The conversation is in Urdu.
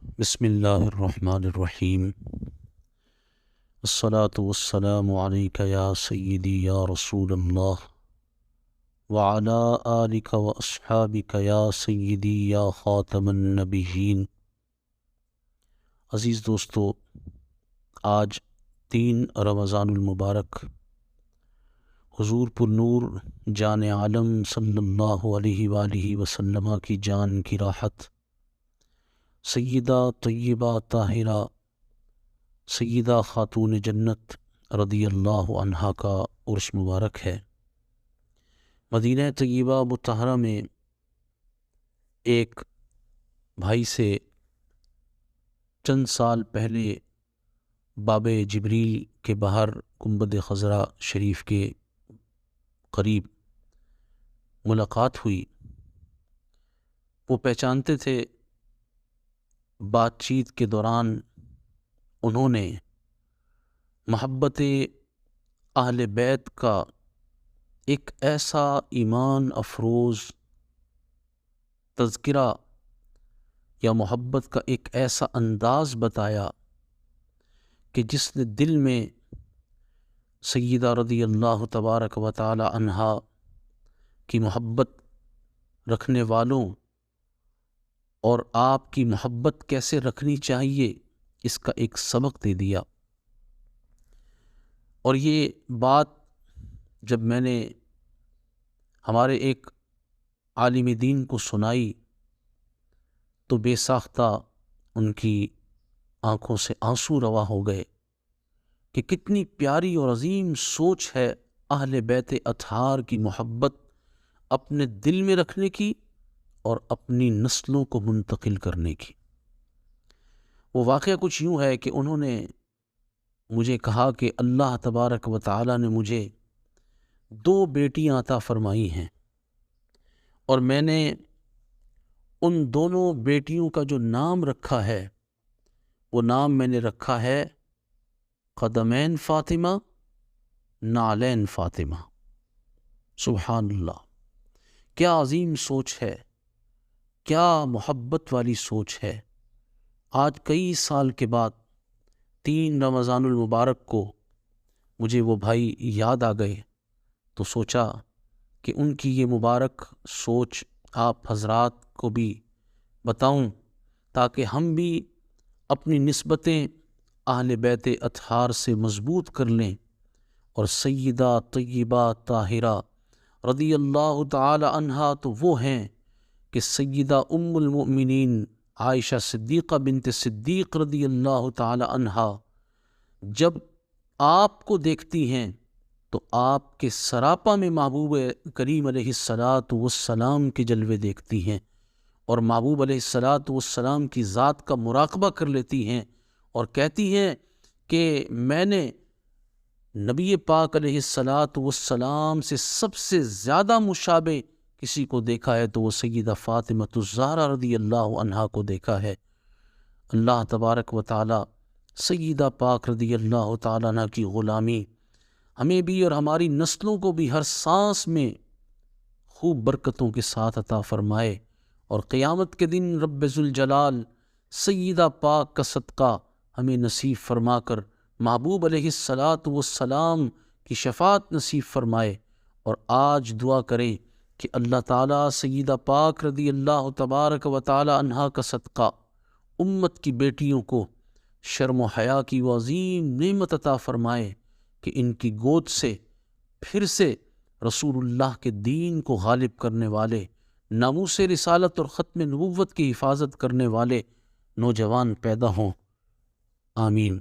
بسم اللہ الرحمن الرحیم، الصلاة والسلام علیک یا سیدی یا رسول اللہ وعلی آلک و اصحابک یا سیدی یا خاتم النبیین۔ عزیز دوستو، آج 3 رمضان المبارک حضور پر نور جان عالم صلی اللہ علیہ وآلہ وسلم کی جان کی راحت سیدہ طیبہ طاہرہ سیدہ خاتون جنت رضی اللہ عنہا کا عرس مبارک ہے۔ مدینہ طیبہ مطہرہ میں ایک بھائی سے چند سال پہلے باب جبریل کے باہر گنبد خضرا شریف کے قریب ملاقات ہوئی۔ وہ پہچانتے تھے، بات چیت کے دوران انہوں نے محبت اہل بیت کا ایک ایسا ایمان افروز تذکرہ یا محبت کا ایک ایسا انداز بتایا کہ جس نے دل میں سیدہ رضی اللہ تبارک و تعالی عنہا کی محبت رکھنے والوں اور آپ کی محبت کیسے رکھنی چاہیے اس کا ایک سبق دے دیا۔ اور یہ بات جب میں نے ہمارے ایک عالم دین کو سنائی تو بے ساختہ ان کی آنکھوں سے آنسو روا ہو گئے کہ کتنی پیاری اور عظیم سوچ ہے اہل بیت اطہار کی محبت اپنے دل میں رکھنے کی اور اپنی نسلوں کو منتقل کرنے کی۔ وہ واقعہ کچھ یوں ہے کہ انہوں نے مجھے کہا کہ اللہ تبارک و تعالی نے مجھے 2 بیٹیاں عطا فرمائی ہیں، اور میں نے ان دونوں بیٹیوں کا جو نام رکھا ہے وہ نام میں نے رکھا ہے قدمین فاطمہ نعلین فاطمہ۔ سبحان اللہ، کیا عظیم سوچ ہے، کیا محبت والی سوچ ہے۔ آج کئی سال کے بعد 3 رمضان المبارک کو مجھے وہ بھائی یاد آ گئے تو سوچا کہ ان کی یہ مبارک سوچ آپ حضرات کو بھی بتاؤں تاکہ ہم بھی اپنی نسبتیں اہل بیت اطہار سے مضبوط کر لیں، اور سیدہ طیبہ طاہرہ رضی اللہ تعالی عنہا تو وہ ہیں کہ سیدہ ام المؤمنین عائشہ صدیقہ بنت صدیق رضی اللہ تعالی عنہا جب آپ کو دیکھتی ہیں تو آپ کے سراپا میں محبوب کریم علیہ السلام کے جلوے دیکھتی ہیں، اور محبوب علیہ السلام کی ذات کا مراقبہ کر لیتی ہیں، اور کہتی ہیں کہ میں نے نبی پاک علیہ السلام سے سب سے زیادہ مشابہ کسی کو دیکھا ہے تو وہ سیدہ فاطمہ الزہرا رضی اللہ عنہا کو دیکھا ہے۔ اللہ تبارک و تعالی سیدہ پاک رضی اللہ تعالیٰ عنہ کی غلامی ہمیں بھی اور ہماری نسلوں کو بھی ہر سانس میں خوب برکتوں کے ساتھ عطا فرمائے، اور قیامت کے دن رب ذوالجلال سیدہ پاک کا صدقہ ہمیں نصیب فرما کر محبوب علیہ السلام کی شفاعت نصیب فرمائے۔ اور آج دعا کریں کہ اللہ تعالیٰ سیدہ پاک رضی اللہ تبارک و تعالی عنہا کا صدقہ امت کی بیٹیوں کو شرم و حیا کی وہ عظیم نعمت عطا فرمائے کہ ان کی گود سے پھر سے رسول اللہ کے دین کو غالب کرنے والے، ناموس رسالت اور ختم نبوت کی حفاظت کرنے والے نوجوان پیدا ہوں۔ آمین۔